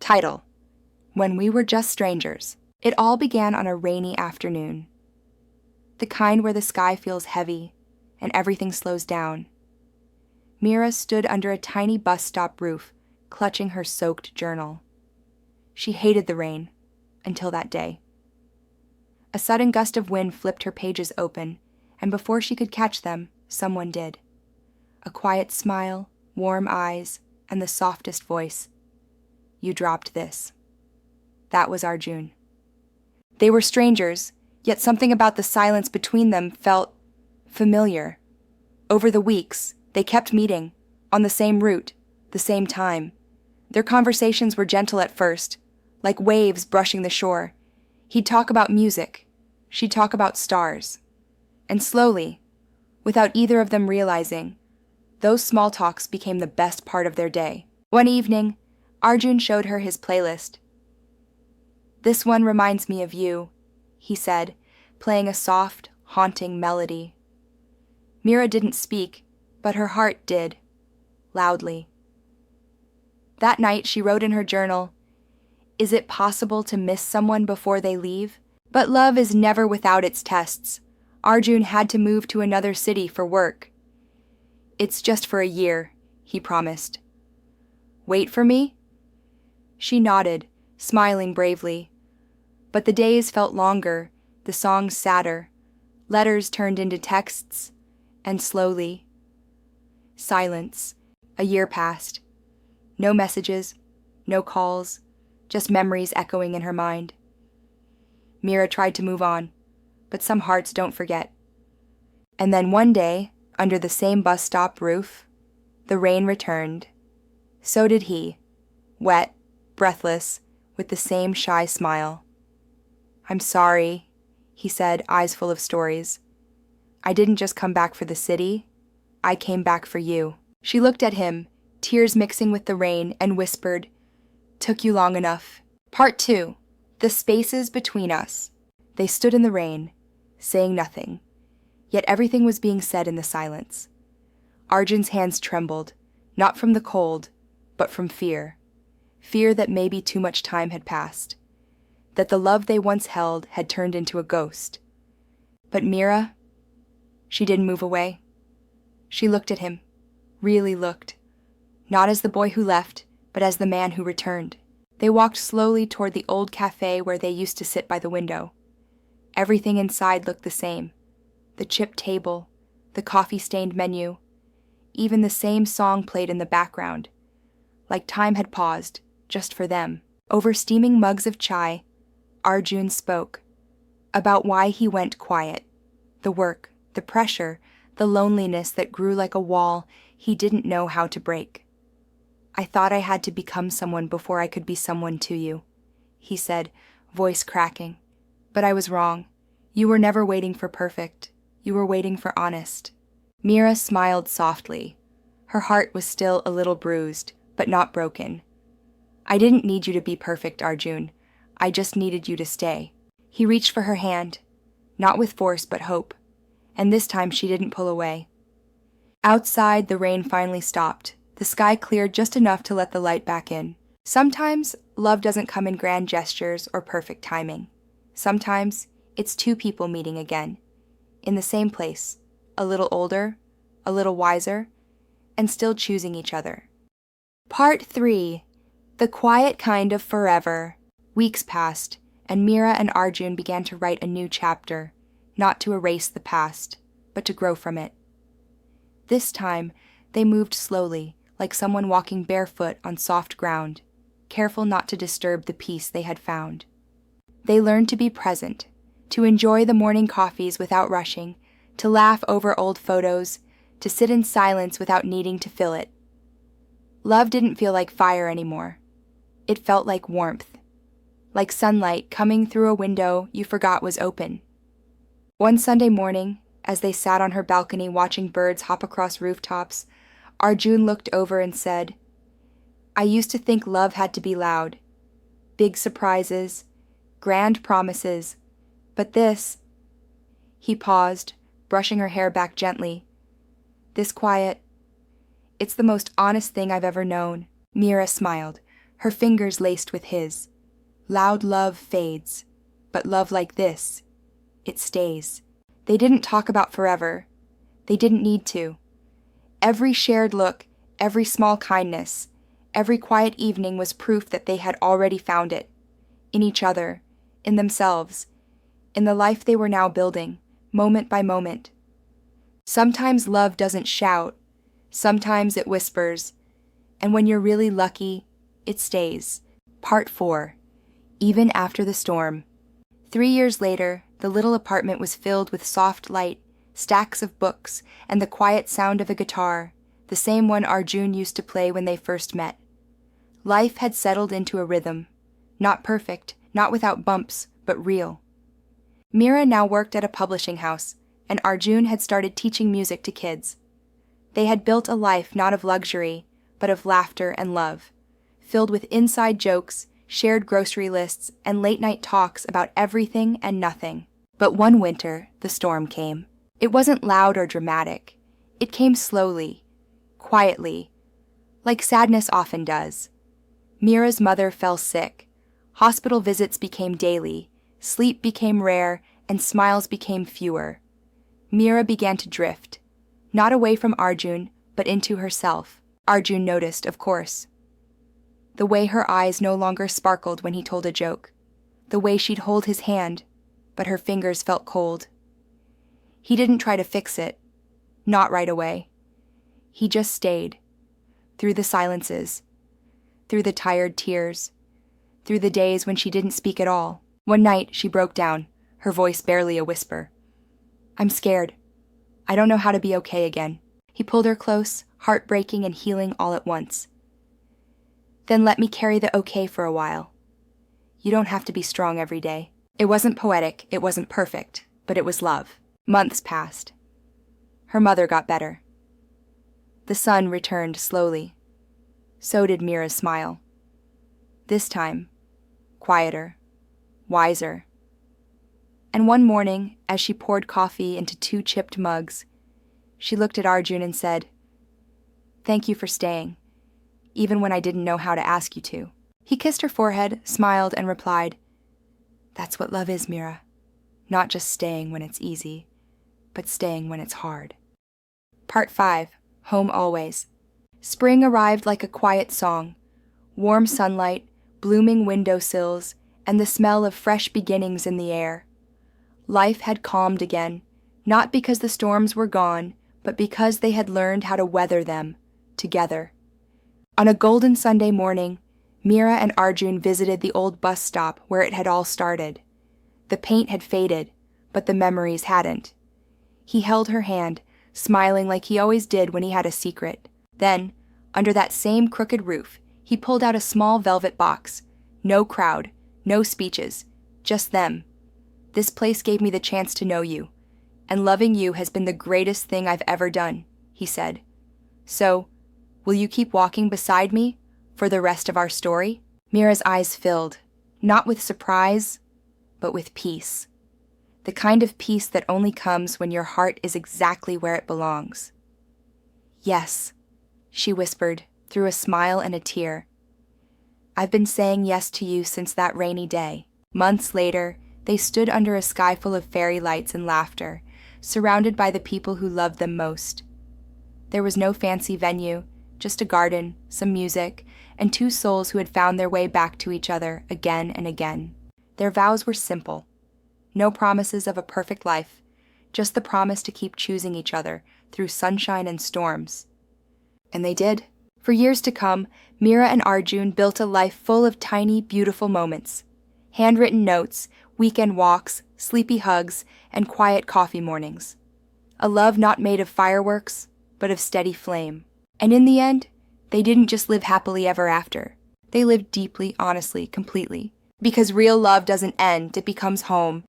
Title: When We Were Just Strangers. It all began on a rainy afternoon. The kind where the sky feels heavy and everything slows down. Mira stood under a tiny bus stop roof, clutching her soaked journal. She hated the rain, until that day. A sudden gust of wind flipped her pages open, and before she could catch them, someone did. A quiet smile, warm eyes, and the softest voice. You dropped this. That was Arjun. They were strangers, yet something about the silence between them felt familiar. Over the weeks, they kept meeting, on the same route, the same time. Their conversations were gentle at first, like waves brushing the shore. He'd talk about music, she'd talk about stars. And slowly, without either of them realizing, those small talks became the best part of their day. One evening, Arjun showed her his playlist. "This one reminds me of you," he said, playing a soft, haunting melody. Mira didn't speak, but her heart did, loudly. That night she wrote in her journal, "Is it possible to miss someone before they leave? But love is never without its tests. Arjun had to move to another city for work. It's just for a year," he promised. "Wait for me?" She nodded, smiling bravely. But the days felt longer, the songs sadder. Letters turned into texts, and slowly. Silence. A year passed. No messages, no calls, just memories echoing in her mind. Mira tried to move on, but some hearts don't forget. And then one day, under the same bus stop roof, the rain returned. So did he, wet, breathless, with the same shy smile. "I'm sorry," he said, eyes full of stories. "I didn't just come back for the city. I came back for you." She looked at him, tears mixing with the rain, and whispered, "Took you long enough." Part 2. The spaces between us. They stood in the rain, saying nothing, yet everything was being said in the silence. Arjun's hands trembled, not from the cold, but from fear. Fear that maybe too much time had passed, that the love they once held had turned into a ghost. But Mira, she didn't move away. She looked at him, really looked, not as the boy who left, but as the man who returned. They walked slowly toward the old cafe where they used to sit by the window. Everything inside looked the same. The chipped table, the coffee-stained menu, even the same song played in the background. Like time had paused, just for them. Over steaming mugs of chai, Arjun spoke about why he went quiet. The work, the pressure, the loneliness that grew like a wall he didn't know how to break. "I thought I had to become someone before I could be someone to you," he said, voice cracking. "But I was wrong. You were never waiting for perfect. You were waiting for honest." Mira smiled softly. Her heart was still a little bruised, but not broken. "I didn't need you to be perfect, Arjun. I just needed you to stay." He reached for her hand, not with force but hope, and this time she didn't pull away. Outside, the rain finally stopped. The sky cleared just enough to let the light back in. Sometimes, love doesn't come in grand gestures or perfect timing. Sometimes, it's two people meeting again, in the same place, a little older, a little wiser, and still choosing each other. Part 3. The quiet kind of forever. Weeks passed, and Mira and Arjun began to write a new chapter, not to erase the past, but to grow from it. This time, they moved slowly, like someone walking barefoot on soft ground, careful not to disturb the peace they had found. They learned to be present, to enjoy the morning coffees without rushing, to laugh over old photos, to sit in silence without needing to fill it. Love didn't feel like fire anymore. It felt like warmth, like sunlight coming through a window you forgot was open. One Sunday morning, as they sat on her balcony watching birds hop across rooftops, Arjun looked over and said, "I used to think love had to be loud. Big surprises, grand promises, but this—" He paused, brushing her hair back gently. "This quiet, it's the most honest thing I've ever known." Mira smiled, her fingers laced with his. Loud love fades, but love like this, it stays. They didn't talk about forever. They didn't need to. Every shared look, every small kindness, every quiet evening was proof that they had already found it. In each other, in themselves, in the life they were now building, moment by moment. Sometimes love doesn't shout, sometimes it whispers, and when you're really lucky, it stays. Part 4. Even after the storm. 3 years later, the little apartment was filled with soft light, stacks of books, and the quiet sound of a guitar, the same one Arjun used to play when they first met. Life had settled into a rhythm. Not perfect, not without bumps, but real. Meera now worked at a publishing house, and Arjun had started teaching music to kids. They had built a life not of luxury, but of laughter and love, filled with inside jokes, shared grocery lists, and late-night talks about everything and nothing. But one winter, the storm came. It wasn't loud or dramatic. It came slowly, quietly, like sadness often does. Meera's mother fell sick. Hospital visits became daily, sleep became rare, and smiles became fewer. Meera began to drift, not away from Arjun, but into herself. Arjun noticed, of course. The way her eyes no longer sparkled when he told a joke. The way she'd hold his hand, but her fingers felt cold. He didn't try to fix it. Not right away. He just stayed. Through the silences. Through the tired tears. Through the days when she didn't speak at all. One night, she broke down, her voice barely a whisper. "I'm scared. I don't know how to be okay again." He pulled her close, heartbreaking and healing all at once. "Then let me carry the okay for a while. You don't have to be strong every day." It wasn't poetic, it wasn't perfect, but it was love. Months passed. Her mother got better. The sun returned slowly. So did Meera's smile. This time, quieter, wiser. And one morning, as she poured coffee into 2 chipped mugs, she looked at Arjun and said, "Thank you for staying, even when I didn't know how to ask you to." He kissed her forehead, smiled, and replied, "That's what love is, Meera. Not just staying when it's easy, but staying when it's hard." Part 5. Home Always. Spring arrived like a quiet song. Warm sunlight, blooming windowsills, and the smell of fresh beginnings in the air. Life had calmed again, not because the storms were gone, but because they had learned how to weather them, together. On a golden Sunday morning, Meera and Arjun visited the old bus stop where it had all started. The paint had faded, but the memories hadn't. He held her hand, smiling like he always did when he had a secret. Then, under that same crooked roof, he pulled out a small velvet box. No crowd, no speeches, just them. "This place gave me the chance to know you, and loving you has been the greatest thing I've ever done," he said. "So, will you keep walking beside me for the rest of our story?" Meera's eyes filled, not with surprise, but with peace. The kind of peace that only comes when your heart is exactly where it belongs. "Yes," she whispered, through a smile and a tear. "I've been saying yes to you since that rainy day." Months later, they stood under a sky full of fairy lights and laughter, surrounded by the people who loved them most. There was no fancy venue, just a garden, some music, and 2 souls who had found their way back to each other again and again. Their vows were simple. No promises of a perfect life, just the promise to keep choosing each other through sunshine and storms. And they did. For years to come, Meera and Arjun built a life full of tiny, beautiful moments. Handwritten notes, weekend walks, sleepy hugs, and quiet coffee mornings. A love not made of fireworks, but of steady flame. And in the end, they didn't just live happily ever after. They lived deeply, honestly, completely. Because real love doesn't end, it becomes home.